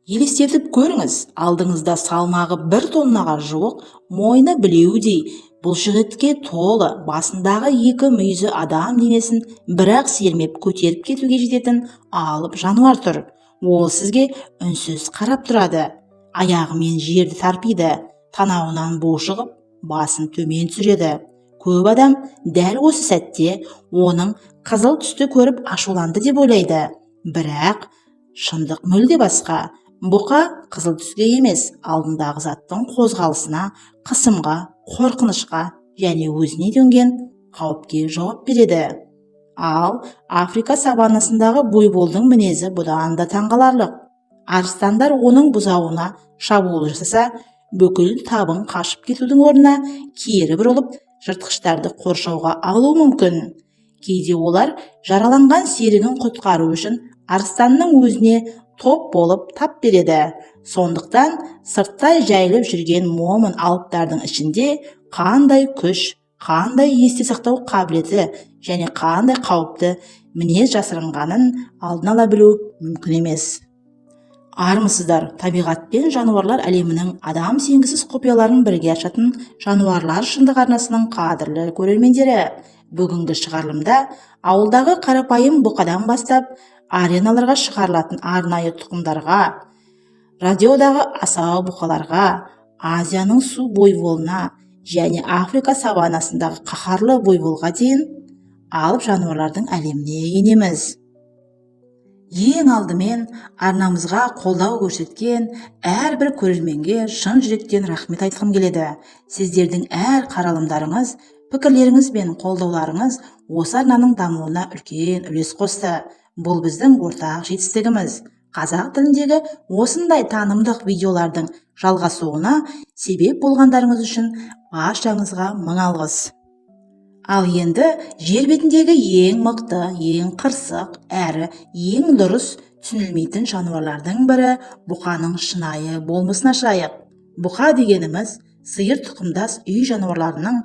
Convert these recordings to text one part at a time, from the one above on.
Елестетіп көріңіз, алдыңызда салмағы 1 тоннаға жуық, мойны білеудей, бұлшықетке толы, басындағы 2 мүйізі адам денесін бірақ сермеп көтеріп кетуге жететін алып жануар тұр. Ол сізге үнсіз қарап тұрады. Аяғымен жерді тарпиды, танауынан бу шығып, басын төмен түсіреді. Көп адам дәл осы сәтте оның қызыл түсті көріп ашуланды деп ойлайды. Бірақ шындық мүлде басқа. Бұқа қызыл түске емес, алдындағы заттың қозғалысына, қысымға, қорқынышқа және өзіне төнген қауіпке жауап береді. Ал Африка саваннасындағы буйволдың мінезі бұдан да таңғаларлық. Арыстандар оның бұзауына шабуыл жасаса, бүкіл табын қашып кетудің орнына кері бұрылып, жыртқыштарды қоршауға алуы мүмкін. Кейде олар жараланған серігін құтқару үшін арыстанның өзіне топ болып тап береді. Сондықтан сырттай жайылып жүрген момын алыптардың ішінде қандай күш, қандай есте сақтау қабілеті және қандай қауіпті мінез жасырынғанын алдын ала білу мүмкін емес. Армысыздар, табиғат пен жануарлар әлемінің адам сенгісіз құпияларын бірге ашатын жануарлар шындық арнасының қадірлі көрермендері. Бүгінгі шығарылымда ауылдағы қарапайым бұқадан бастап ареналарға шығарылатын арнайы тұқымдарға, радиодағы асау бұқаларға, Азияның су буйволына және Африка саваннасындағы қаһарлы буйволға дейін алып жануарлардың әлеміне енеміз. Ең алдымен арнамызға қолдау көрсеткен әрбір көрерменге шын жүректен рахмет айтқым келеді. Сіздердің әр қаралымдарыңыз, пікірлеріңіз бен қолдауларыңыз осы арнаның дамуына үлкен үлес қосты. Бұл біздің ортақ жетістігіміз. Қазақ тіліндегі осындай танымдық видеолардың жалғасуына себеп болғандарыңыз үшін баршаңызға мың алғыс. Ал енді жер бетіндегі ең мықты, ең қырсық, әрі ең дұрыс түсінілмейтін жануарлардың бірі бұқаның шынайы болмысын ашайық. Бұқа дегеніміз сиыр тұқымдас үй жануарларының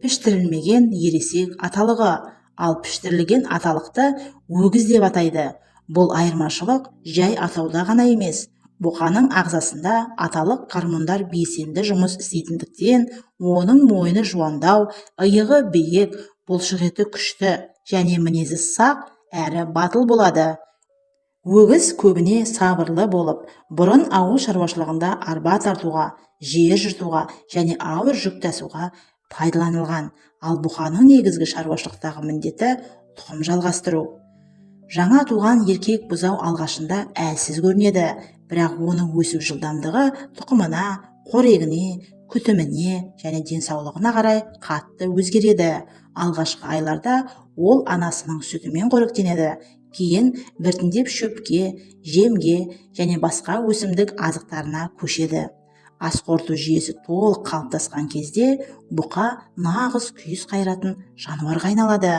піштірілмеген ересек аталығы, ал піштірілген аталықты өгіз деп атайды. Бұл айырмашылық жай атауда ғана емес. Бұқаның ағзасында аталық гормондар белсенді жұмыс істейтіндіктен, оның мойны жуандау, иығы биік, бұлшықеті күшті және мінезі сақ әрі батыл болады. Өгіз көбіне сабырлы болып, бұрын ауыл шаруашылығында арба тартуға, жер жыртуға және ауыр жүк тасуға пайдаланылған. Ал бұқаның негізгі шаруашылықтағы міндеті тұқым жалғастыру. Жаңа туған еркек бұзау алғашында әлсіз көрінеді, бірақ оның өсу жылдамдығы тұқымына, қорегіне, күтіміне және денсаулығына қарай қатты өзгереді. Алғашқы айларда ол анасының сүтімен қоректенеді, кейін біртіндеп шөпке, жемге және басқа өсімдік азықтарына көшеді. Ас қорыту жүйесі толық қалыптасқан кезде бұқа нағыз күйіс қайыратын жануарға айналады.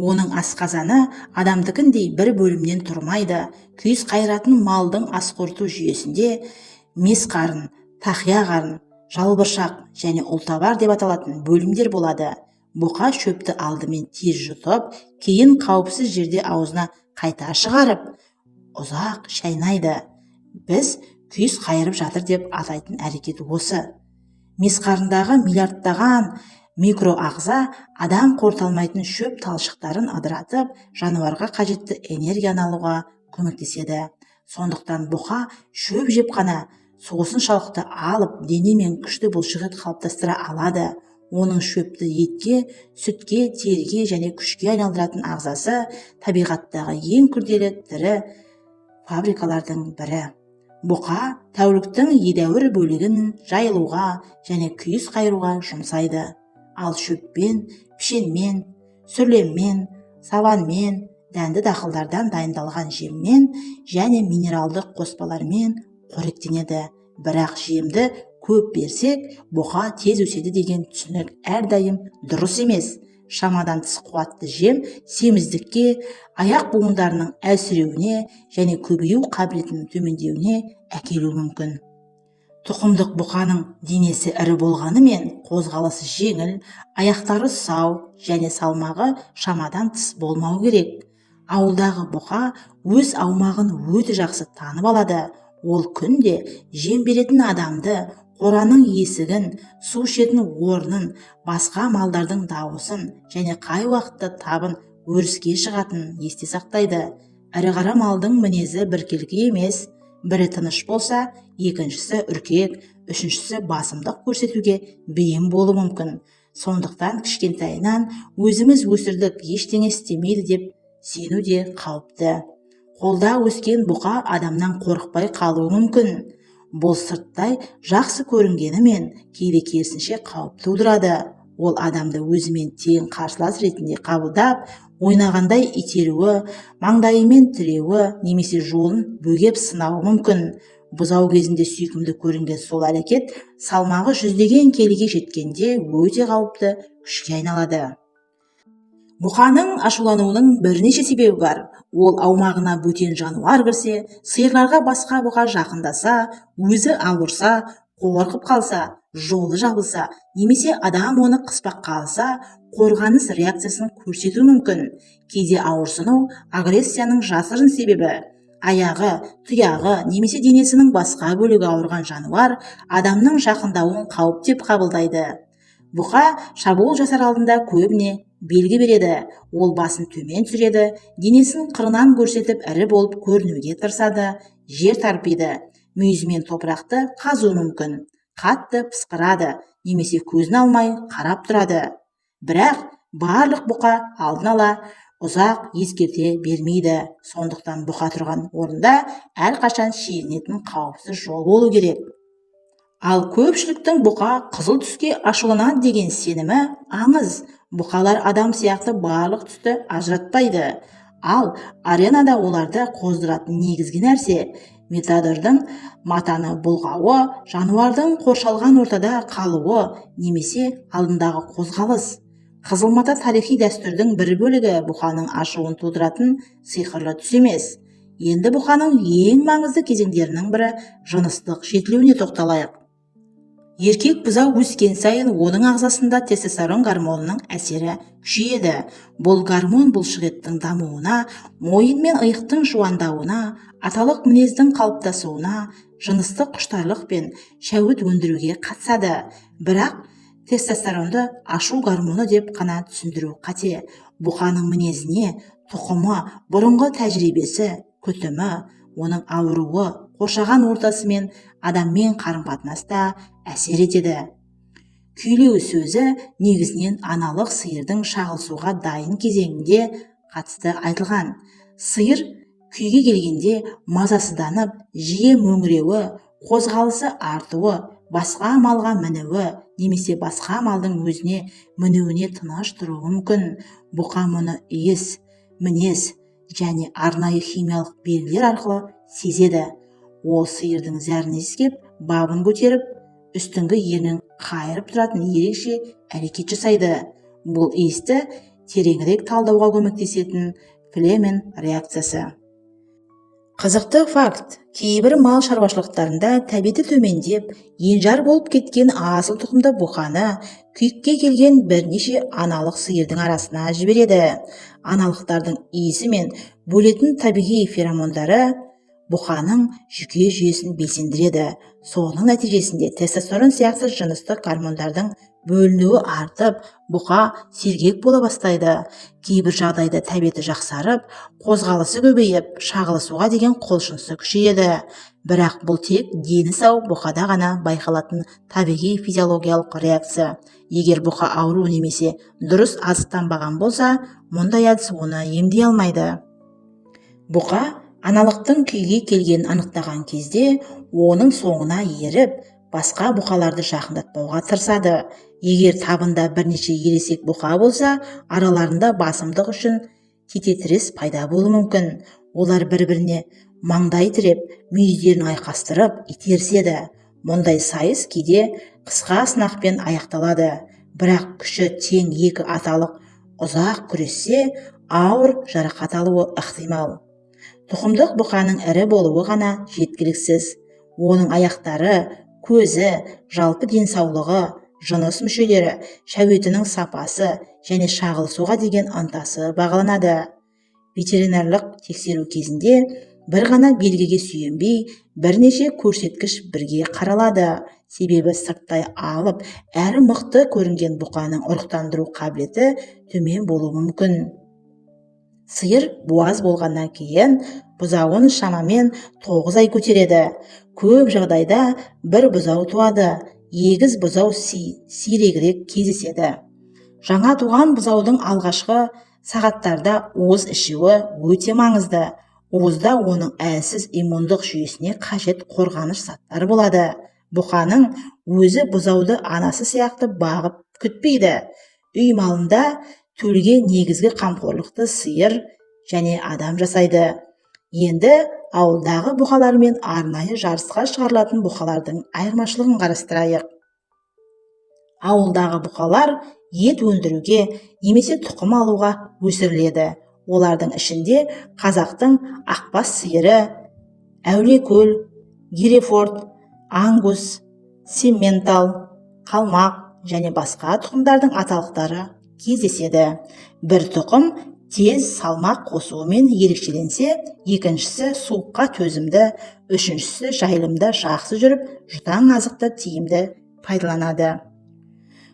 Оның асқазаны адамдыкіндей бір бөлімнен тұрмайды. Күйіс қайыратын малдың ас қорыту жүйесінде месқарын, тақия қарын, жалбыршақ және ұлтабар деп аталатын бөлімдер болады. Бұқа шөпті алдымен тез жұтып, кейін қауіпсіз жерде аузына қайта шығарып, ұзақ шайнайды. Біз күйіс қайырып жатыр деп атайтын әрекет осы. Месқарындағы миллиардтаған микроағза адам қорыталмайтын шөп талшықтарын ыдыратып, жануарға қажетті энергияны алуға көмектеседі. Сондықтан бұқа шөп жеп қана осыншалықты алып, дене мен күшті бұлшықет қалыптастыра алады. Оның шөпті етке, сүтке, теріге және күшке айналдыратын ағзасы табиғаттағы ең күрделі тірі фабрикалардың бірі. Бұқа тәуліктің едәуір бөлігін жайылуға және күйіс қайыруға жұмсайды. Ал шөппен, пішенмен, сүрлеммен, сабанмен, дәнді дақылдардан дайындалған жеммен және минералдық қоспалармен қоректенеді. Бірақ жемді көп берсек, бұқа тез өседі деген түсінік әрдайым дұрыс емес. Шамадан тыс қуатты жем семіздікке, аяқ буындарының әлсіреуіне және көбею қабілетінің төмендеуіне әкелуі мүмкін. Тұқымдық бұқаның денесі ірі болғанымен қозғалысы жеңіл, аяқтары сау және салмағы шамадан тыс болмау керек. Ауылдағы бұқа өз аумағын өте жақсы танып алады. Ол күнде жем беретін адамды, қораның есігін, су ішетін орнын, басқа малдардың дауысын және қай уақытта табын өріске шығатынын есте сақтайды. Ірі қара малдың мінезі біркелкі емес. Бірі тыныш болса, екіншісі үркек, үшіншісі басымдық көрсетуге бейім болуы мүмкін. Сондықтан кішкентайынан өзіміз өсірдік, ештеңе істемейді деп сену де қауіпті. Қолда өскен бұқа адамнан қорықпай қалуы мүмкін. Бұл сырттай жақсы көрінгенімен кейде керісінше қауіп тудырады. Ол адамды өзімен тең қарсылас ретінде қабылдап, ойнағандай итеруі, маңдайымен тіреуі немесе жолын бөгеп сынауы мүмкін. Бұзау кезінде сүйкімді көрінген сол әрекет салмағы 100-деген келіге жеткенде өте қауіпті күшке айналады. Бұқаның ашулануының бірнеше себебі бар. Ол аумағына бөтен жануар кірсе, сиырларға басқа бұқа жақындаса, өзі ауырса, қорқып қалса, жолы жабылса, немесе адам оны қыспақ қалса, қорғаныс реакциясын көрсету мүмкін. Кейде ауырсыну агрессияның жасырын себебі. Аяғы, тұяғы немесе денесінің басқа бөлігі ауырған жануар адамның жақындауын қауіп деп қабылдайды. Бұқа шабуыл жасар алдында көбіне белгі береді. Ол басын төмен түсіреді, денесін қырынан көрсетіп ірі болып көрінуге тырысады, жер тарпиды, мүйізімен топырақты қазуы мүмкін, қатты пысқырады, немесе көзін алмай қарап тұрады. Бірақ барлық бұқа алдын ала ұзақ ескерте бермейді. Сондықтан бұқа тұрған орында әрқашан шегінетін қауіпсіз жол болу керек. Ал көпшіліктің бұқа қызыл түске ашуланады деген сенімі аңыз. Бұқалар адам сияқты барлық түсті ажыратпайды. Ал аренада оларды қоздыратын негізгі нәрсе метадордың матаны бұлғауы, жануардың қоршалған ортада қалуы немесе алдындағы қозғалыс. Қызыл мата тарихи дәстүрдің бір бөлігі. Бұқаның ашуын тудыратын сиқырлы түс емес. Енді бұқаның ең маңызды кезеңдерінің бірі жыныстық жетілуіне тоқталайық. Еркек бұзау өскен сайын оның ағзасында тестостерон гормонының әсері күшейеді. Бұл гормон бұлшықеттің дамуына, мойын мен иықтың жуандауына, аталық мінездің қалыптасуына, жыныстық құштарлық пен шәуіт өндіруге қатысады. Бірақ тестостеронды ашу гормоны деп қана түсіндіру қате. Бұқаның мінезіне, тұқымы, бұрынғы тәжірибесі, күтімі, оның ауруы, қоршаған ортасы мен адаммен қарым-қатынаста әсер етеді. Күйлеу сөзі негізінен аналық сиырдың шағылысуға дайын кезеңінде қатысты айтылған. Сиыр күйге келгенде мазасызданып, жиі мөңіреуі, қозғалысы артуы, басқа малға мінуі немесе басқа малдың өзіне мінуіне тыныш тұруы мүмкін. Бұқа мұны иіс, мінез және арнайы химиялық белгілер арқылы сезеді. Ол сиырдың зәрін иіскеп, бабын көтеріп, үстіңгі ернін қайырып тұратын ерекше әрекет жасайды. Бұл иісті тереңірек талдауға көмектесетін Флемен реакциясы. Қызықты факт: кейбір мал шаруашылықтарында тәбеті төмендеп, енжар болып кеткен асыл тұқымды бұқаны күйікке келген бірнеше аналық сиырдың арасына жібереді. Аналықтардың иісі мен бөлетін табиғи феромондары бұқаның жүйке жүйесін белсендіреді. Соның нәтижесінде тестостерон сияқты жыныстық гормондардың бөлінуі артып, бұқа сергек бола бастайды. Кейбір жағдайда тәбеті жақсарып, қозғалысы көбейіп, шағылысуға деген құлшынысы күшейеді. Бірақ бұл тек дені сау бұқада ғана байқалатын табиғи физиологиялық реакция. Егер бұқа ауру немесе дұрыс азықтанбаған болса, мұндай әдіс оны емдей алмайды. Бұқа аналықтың күйге келгенін анықтаған кезде оның соңына еріп, басқа бұқаларды жақындатпауға тырысады. Егер табында бірнеше ересек бұқа болса, араларында басымдық үшін тететірес пайда болуы мүмкін. Олар бір-біріне маңдай тіреп, мүйіздерін айқастырып, итеріседі. Мұндай сайыс кейде қысқа сынақпен аяқталады. Бірақ күші тең екі аталық ұзақ күрессе, ауыр жарақат алуы ықтимал. Тұқымдық бұқаның ірі болуы ғана жеткіліксіз. Оның аяқтары, көзі, жалпы денсаулығы, жыныс мүшелері, шәуетінің сапасы және шағылысуға деген ынтасы бағаланады. Ветеринарлық тексеру кезінде бір ғана белгіге сүйенбей, бірнеше көрсеткіш бірге қаралады. Себебі сырттай алып, әрі мықты көрінген бұқаның ұрықтандыру қабілеті төмен болуы мүмкін. Сиыр буаз болғаннан кейін бұзауын шамамен 9 ай көтереді. Көп жағдайда бір бұзау туады. Егіз бұзау сирегірек кездеседі. Жаңа туған бұзаудың алғашқы сағаттарда уыз ішуі өте маңызды. Уызда оның әлсіз иммундық жүйесіне қажет қорғаныш заттары болады. Бұқаның өзі бұзауды анасы сияқты бағып күтпейді. Үй малында төлге негізгі қамқорлықты сиыр және адам жасайды. Енді ауылдағы бұқалар мен арнайы жарысқа шығарылатын бұқалардың айырмашылығын қарастырайық. Ауылдағы бұқалар ет өндіруге немесе тұқым алуға өсіріледі. Олардың ішінде қазақтың ақбас сиыры, әулиекөл, герефорд, ангус, симментал, қалмақ және басқа тұқымдардың аталықтары кездеседі. Бір тұқым тез салмақ қосуымен ерекшеленсе, екіншісі суыққа төзімді, үшіншісі жайылымда жақсы жүріп, жұтаң азықты тиімді пайдаланады.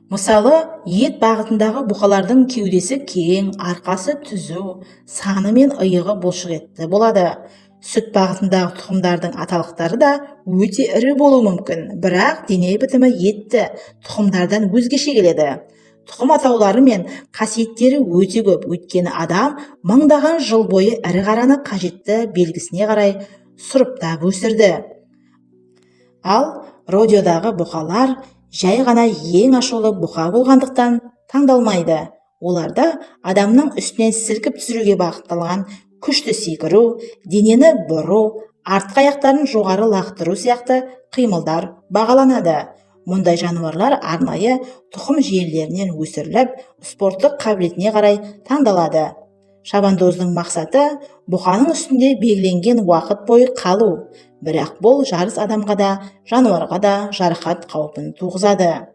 Мысалы, ет бағытындағы бұқалардың кеудесі кең, арқасы түзу, саны мен иығы бұлшықетті болады. Сүт бағытындағы тұқымдардың аталықтары да өте ірі болуы мүмкін, бірақ дене бітімі етті тұқымдардан өзгеше келеді. Тұқым атаулары мен қасиеттері өте көп, өйткені адам мыңдаған жыл бойы ірі қараны қажетті белгісіне қарай сұрыптап өсірді. Ал родиодағы бұқалар жай ғана ең ашулы бұқа болғандықтан таңдалмайды. Оларда адамның үстінен сілкіп түсіруге бағытталған күшті секіру, денені бұру, артқы аяқтарын жоғары лақтыру сияқты қимылдар бағаланады. Мұндай жануарлар арнайы тұқым желілерінен өсіріліп, спорттық қабілетіне қарай таңдалады. Шабандоздың мақсаты бұқаның үстінде белгіленген уақыт бойы қалу, бірақ бұл жарыс адамға да, жануарға да жарақат қаупін туғызады.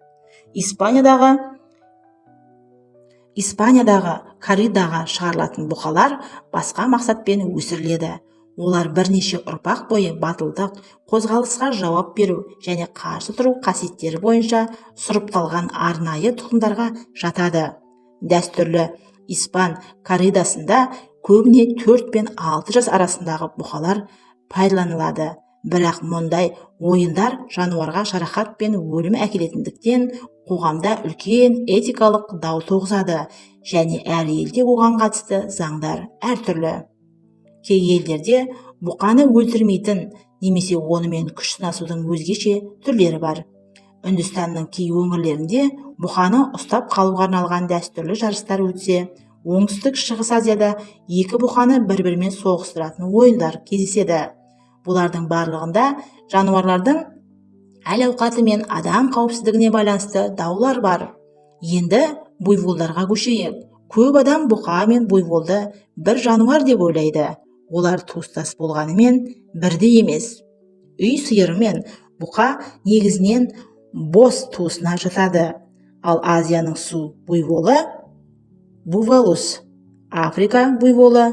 Испаниядағы корридаға шығарылатын бұқалар басқа мақсатпен өсіріледі. Олар бірнеше ұрпақ бойы батылдық, қозғалысқа жауап беру және қарсы тұру қасиеттері бойынша сұрыпталған арнайы тұқымдарға жатады. Дәстүрлі испан корридасында көбіне 4 пен 6 жас арасындағы бұқалар пайдаланылады. Бірақ мұндай ойындар жануарға жарақат пен өлім әкелетіндіктен қоғамда үлкен этикалық дау туғызады және әр елде оған қатысты заңдар әртүрлі. Кей елдерде бұқаны өлтірмейтін немесе онымен күш сынасудың өзгеше түрлері бар. Үндістанның кей өңірлерінде бұқаны ұстап қалуға арналған дәстүрлі жарыстар өтсе, оңтүстік шығыс Азияда екі бұқаны бір-бірімен соғыстыратын ойындар кездеседі. Бұлардың барлығында жануарлардың әл-ауқаты мен адам қауіпсіздігіне байланысты даулар бар. Енді буйволдарға көшейік. Көп адам бұқа мен буйволды бір жануар деп ойлайды. Олар туыстас болғанымен бірдей емес. Үй сиыры мен бұқа негізінен бос туысына жатады. Ал Азияның су буйволы бувалус, Африка буйволы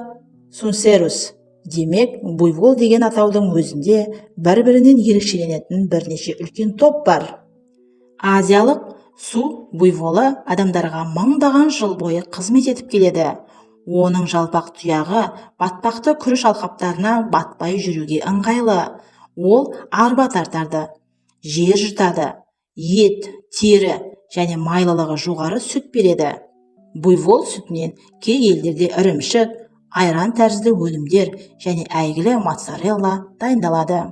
сунсерус. Демек, буйвол деген атаудың өзінде бір-бірінен ерекшеленетін бірнеше үлкен топ бар. Азиялық су буйволы адамдарға мыңдаған жыл бойы қызмет етіп келеді. Оның жалпақ тұяғы батпақты күріш алқаптарына батпай жүруге ыңғайлы. Ол арба тартады, жер жұтады, ет, тері және майлылығы жоғары сүт береді. Буйвол сүтінен кей елдерде ірімшік, айран тәрізді өнімдер және әйгілі моцарелла дайындалады.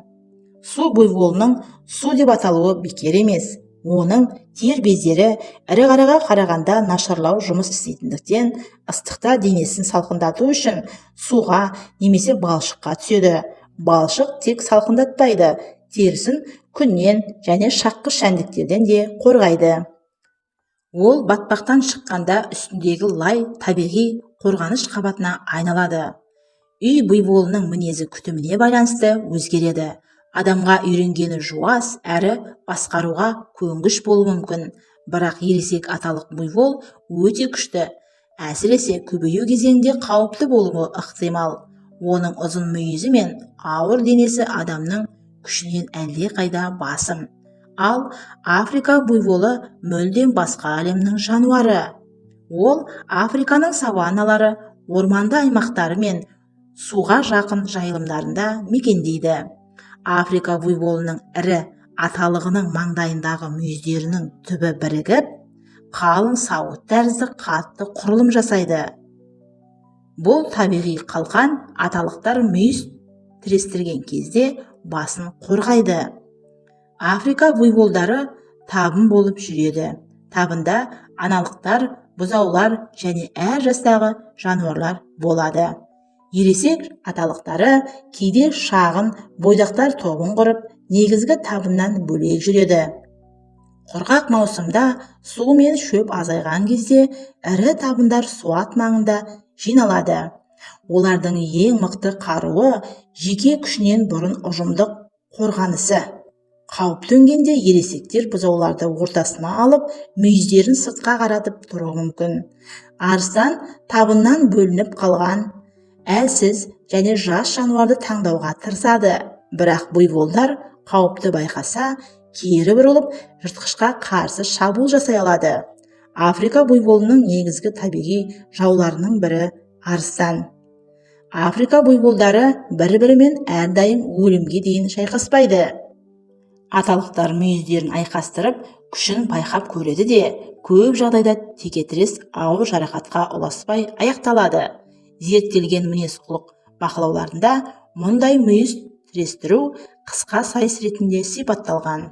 Су буйволының су деп аталуы бекер емес. Оның тер бездері ірі қараға қарағанда нашарлау жұмыс істейтіндіктен ыстықта денесін салқындату үшін суға немесе балшыққа түседі. Балшық тек салқындатпайды, терісін күннен және шаққыш жәндіктерден де қорғайды. Ол батпақтан шыққанда үстіндегі лай табиғи қорғаныш қабатына айналады. Үй буйволының мінезі күтіміне байланысты өзгереді. Адамға үйренгені жуас әрі басқаруға көнгіш болуы мүмкін. Бірақ ересек аталық буйвол өте күшті, әсіресе көбею кезеңінде қауіпті болуы ықтимал. Оның ұзын мүйізі мен ауыр денесі адамның күшінен әлдеқайда басым. Ал Африка буйволы мүлдем басқа әлемнің жануары. Ол Африканың саванналары, орманды аймақтары мен суға жақын жайылымдарында мекендейді. Африка буйволының ірі аталығының маңдайындағы мүйіздерінің түбі бірігіп, қалың сауыт тәрізді қатты құрылым жасайды. Бұл табиғи қалқан аталықтар мүйіз тірестірген кезде басын қорғайды. Африка буйволдары табын болып жүреді. Табында аналықтар, бұзаулар және әр жастағы жануарлар болады. Ересек аталықтары кейде шағын бойдақтар тобын құрып, негізгі табыннан бөлек жүреді. Құрғақ маусымда су мен шөп азайған кезде ірі табындар суат маңында жиналады. Олардың ең мықты қаруы жеке күшінен бұрын ұжымдық қорғанысы. Қауіп төнгенде ересектер бұзауларды ортасына алып, мүйіздерін сыртқа қаратып тұруы мүмкін. Арыстан табыннан бөлініп қалған әлсіз және жас жануарды таңдауға тырысады. Бірақ буйволдар қауіпті байқаса, кері бұрылып, жыртқышқа қарсы шабуыл жасай алады. Африка буйволының негізгі табиғи жауларының бірі арыстан. Африка буйволдары бір-бірімен әрдайым өлімге дейін шайқаспайды. Аталықтар мүйіздерін айқастырып, күшін байқап көреді де, көп жағдайда текетірес ауыр жарақатқа ұласпай аяқталады. Зерттелген мінез-құлық бақылауларында мұндай мүйіз тірестіру қысқа сайыс ретінде сипатталған.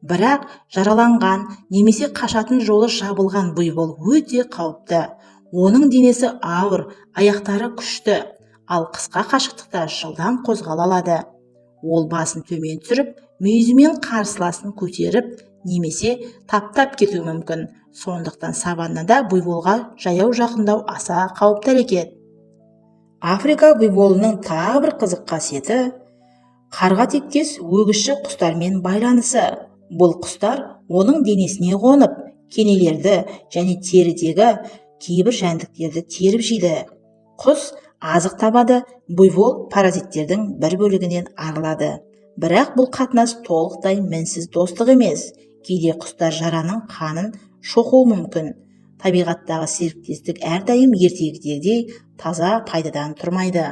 Бірақ жараланған немесе қашатын жолы жабылған буйвол өте қауіпті. Оның денесі ауыр, аяқтары күшті, ал қысқа қашықтықта жылдам қозғала алады. Ол басын төмен түсіріп, мүйізімен қарсыласын көтеріп, немесе таптап кетуі мүмкін. Сондықтан саваннада буйволға жаяу жақындау аса қауіпті әрекет. Африка буйволының тағы бір қызық қасиеті қарға тектес өгізші құстармен байланысы. Бұл құстар оның денесіне қонып, кенелерді және терідегі кейбір жәндіктерді теріп жейді. Құс азық табады, буйвол паразиттердің бір бөлігінен арылады. Бірақ бұл қатынас толықтай мінсіз достық емес. Кейде құстар жараның қанын шоқуы мүмкін. Табиғаттағы серіктестік әрдайым ертегідегідей таза пайдадан тұрмайды.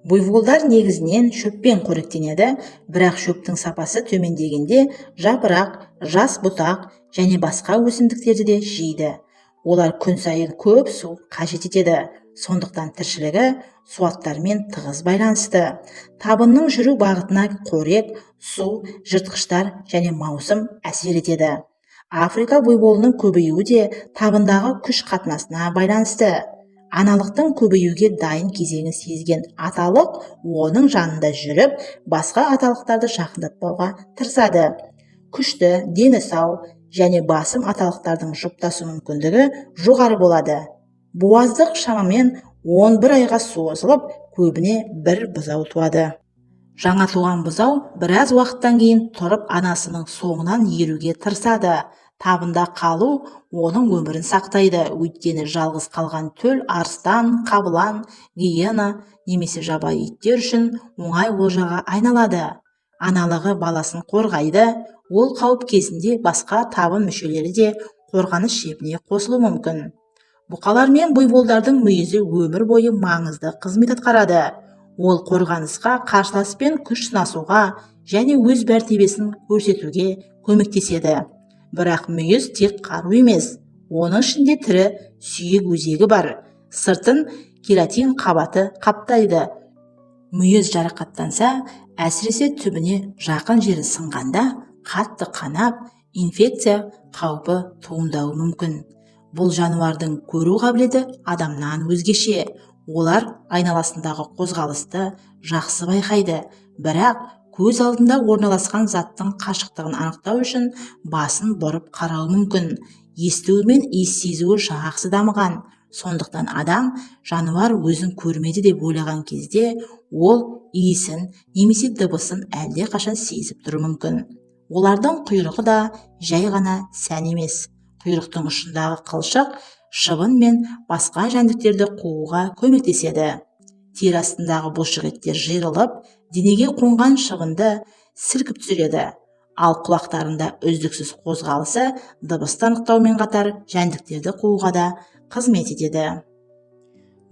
Буйволдар негізінен шөппен қоректенеді, бірақ шөптің сапасы төмендегенде жапырақ, жас бұтақ және басқа өсімдіктерді де жейді. Олар күн сайын көп су қажет етеді. Сондықтан тіршілігі суаттармен тығыз байланысты. Табынның жүру бағытына қорек, су, жыртқыштар және маусым әсер етеді. Африка буйволының көбеюі де табындағы күш қатынасына байланысты. Аналықтың көбеюге дайын кезеңін сезген аталық оның жанында жүріп, басқа аталықтарды жақындатпауға тырысады. Күшті, дені сау және басым аталықтардың жұптасу мүмкіндігі жоғары болады. Буаздық шамамен 11 айға созылып, көбіне бір бұзау туады. Жаңа туған бұзау біраз уақыттан кейін тұрып анасының соңынан еруге тырысады. Табында қалу оның өмірін сақтайды. Өйткені жалғыз қалған төл арыстан, қабылан, гиена немесе жабайы иттер үшін оңай олжаға айналады. Аналығы баласын қорғайды. Ол қауіп кезінде басқа табын мүшелері де қорғаныс шебіне қосылуы мүмкін. Бұқалар мен буйволдардың мүйізі өмір бойы маңызды қызмет атқарады. Ол қорғанысқа, қарсыласпен күш сынасуға және өз мәртебесін көрсетуге көмектеседі. Бірақ мүйіз тек қару емес, оның ішінде тірі сүйек өзегі бар. Сыртын кератин қабаты қаптайды. Мүйіз жарақаттанса, әсіресе түбіне жақын жері сынғанда, қатты қанап, инфекция қаупі туындауы мүмкін. Бұл жануардың көру қабілеті адамнан өзгеше. Олар айналасындағы қозғалысты жақсы байқайды, бірақ көз алдында орналасқан заттың қашықтығын анықтау үшін басын бұрып қарауы мүмкін. Естуі мен иіс сезуі жақсы дамыған. Сондықтан адам жануар өзін көрмеді деп ойлаған кезде ол иісін немесе дыбысын әлде қашан сезіп тұруы мүмкін. Олардың құйрығы да жай ғана сән емес. Құйрықтың ұшындағы қылшық шыбын мен басқа жәндіктерді қууға көмектеседі. тері астындағы бұлшық еттер жиырылып, денеге қонған шығынды сілкіп түсіреді. Ал құлақтарында үздіксіз қозғалысы дыбысты анықтаумен қатар жәндіктерді қууға да қызмет етеді.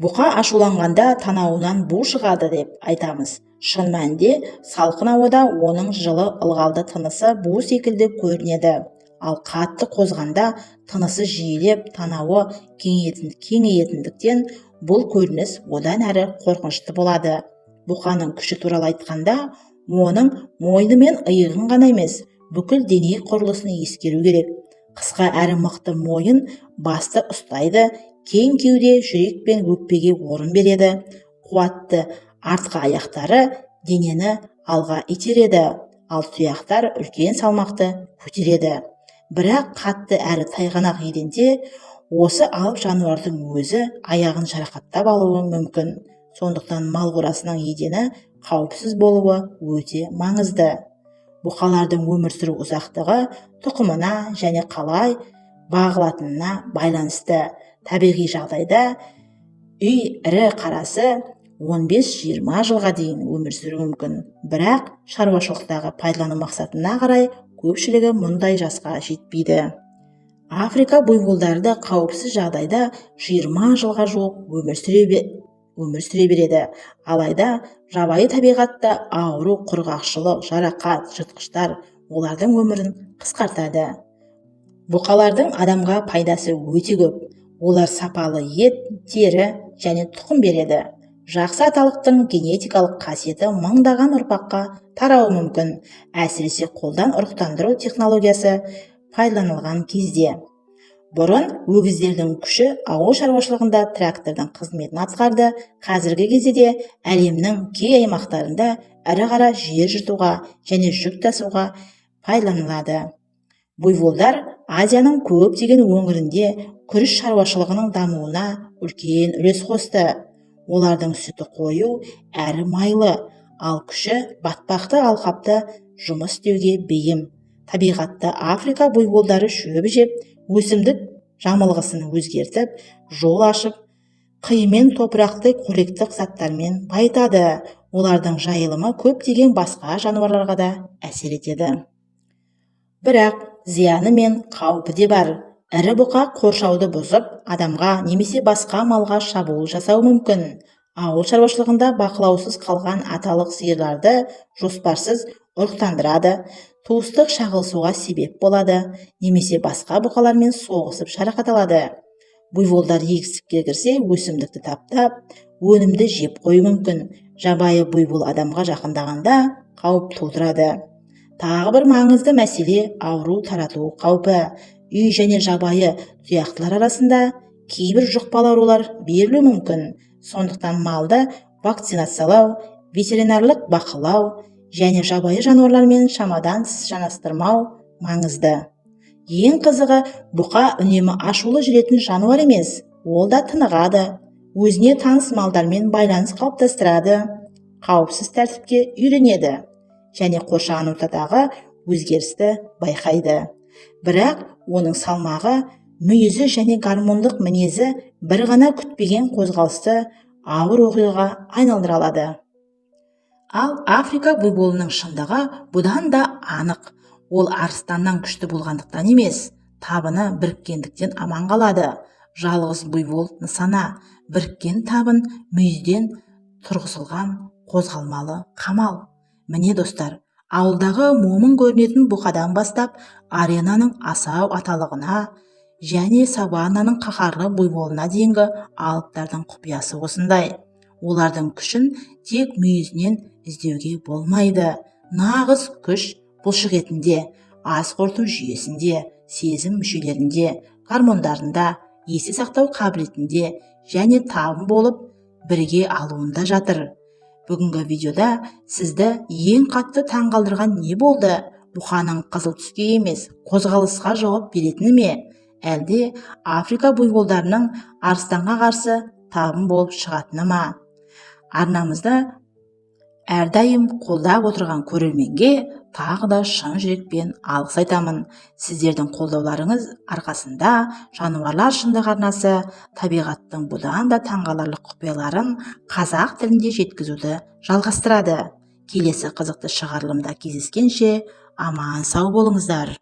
Бұқа ашуланғанда танауынан бу шығады деп айтамыз. Шын мәнінде салқын ауада оның жылы ылғалды тынысы бу секілді көрінеді. Ал қатты қозғанда тынысы жиілеп, танауы кеңейетіндіктен бұл көрініс одан әрі қорқынышты болады. Бұқаның күші туралы айтқанда, оның мойны мен иығын ғана емес, бүкіл дене құрылысын ескеру керек. Қысқа әрі мықты мойын басты ұстайды, кең кеуде жүрек пен өкпеге орын береді. Қуатты артқы аяқтары денені алға итереді, ал тұяқтар үлкен салмақты көтереді. Бірақ қатты әрі тайғанақ еденде осы алып жануардың өзі аяғын жарақаттап алуы мүмкін. Сондықтан мал қорасының едені қауіпсіз болуы өте маңызды. Бұқалардың өмір сүру ұзақтығы тұқымына және қалай бағылатынына байланысты. Табиғи жағдайда үй ірі қарасы 15-20 жылға дейін өмір сүруі мүмкін. Бірақ шаруашылықтағы пайдалану мақсатына қарай көпшілігі мұндай жасқа жетпейді. Африка буйволдары да қауіпсіз жағдайда 20 жылға жуық өмір сүре береді. Алайда жабайы табиғатта ауру, құрғақшылық, жарақат, жыртқыштар олардың өмірін қысқартады. Бұқалардың адамға пайдасы өте көп. Олар сапалы ет, тері және тұқым береді. Жақсы аталықтың генетикалық қасиеті мыңдаған ұрпаққа тарауы мүмкін, әсіресе қолдан ұрықтандыру технологиясы пайдаланылған кезде. Бұрын өгіздердің күші ауыл шаруашылығында трактордың қызметін атқарды. Қазіргі кезде де әлемнің кей аймақтарында ірі қара жер жыртуға және жүк тасуға пайдаланылады. Буйволдар Азияның көптеген өңірінде күріш шаруашылығының дамуына үлкен үлес қосты. Олардың сүті қою әрі майлы, ал күші батпақты алқапты жұмыс істеуге бейім. Табиғатта Африка буйволдары шөп жеп, өсімдік жамылғысын өзгертіп, жол ашып, қиымен топырақты қоректік заттармен байытады. Олардың жайылымы көптеген басқа жануарларға да әсер етеді. Бірақ зияны мен қаупі де бар. Ірі бұқа қоршауды бұзып, адамға немесе басқа малға шабуыл жасауы мүмкін. Ауыл шаруашылығында бақылаусыз қалған аталық сиырларды жоспарсыз ұрықтандырады, туыстық шағылысуға себеп болады, немесе басқа бұқалармен соғысып жарақат алады. Буйволдар егістікке кірсе, өсімдікті таптап, өнімді жеп қою мүмкін. Жабайы буйвол адамға жақындағанда қауіп тудырады. Тағы бір маңызды мәселе ауру тарату қаупі. Үй және жабайы тұяқтылар арасында кейбір жұқпалы аурулар берілуі мүмкін. Сондықтан малды вакцинациялау, ветеринарлық бақылау және жабайы жануарлармен шамадан тыс жанастырмау маңызды. Ең қызығы, бұқа үнемі ашулы жүретін жануар емес, ол да тынығады, өзіне таныс малдармен байланыс қалыптастырады, қауіпсіз тәртіпке үйренеді және қоршаған ортадағы өзгерісті байқайды. Бірақ оның салмағы, мүйізі және гормондық мінезі бір ғана күтпеген қозғалысты ауыр оқиғаға айналдыра алады. Ал Африка буйволының шындығы бұдан да анық. Ол арыстаннан күшті болғандықтан емес, табыны біріккендіктен аман қалады. Жалғыз буйвол нысана, біріккен табын мүйізден тұрғызылған қозғалмалы қамал. Міне достар, ауылдағы момын көрінетін бұқадан бастап аренаның асау аталығына және саваннаның қаһарлы буйволына дейінгі алыптардың құпиясы осындай. Олардың күшін тек мүйізінен іздеуге болмайды. Нағыз күш бұлшық етінде, ас қорыту жүйесінде, сезім мүшелерінде, гормондарында, есте сақтау қабілетінде және табын болып бірге алуында жатыр. Бүгінгі видеода сізді ең қатты таңғалдырған не болды? Бұқаның қызыл түске емес, қозғалысқа жауап беретіні ме? Әлде Африка буйволдарының арыстанға қарсы табын болып шығатыны ма? Арнамызды әрдайым қолдап отырған көрерменге тағы да шын жүрекпен алғыс айтамын. Сіздердің қолдауларыңыз арқасында жануарлар шындығы арнасы табиғаттың бұдан да таңғаларлық құпияларын қазақ тілінде жеткізуді жалғастырады. Келесі қызықты шығарылымда кездескенше аман сау болыңыздар.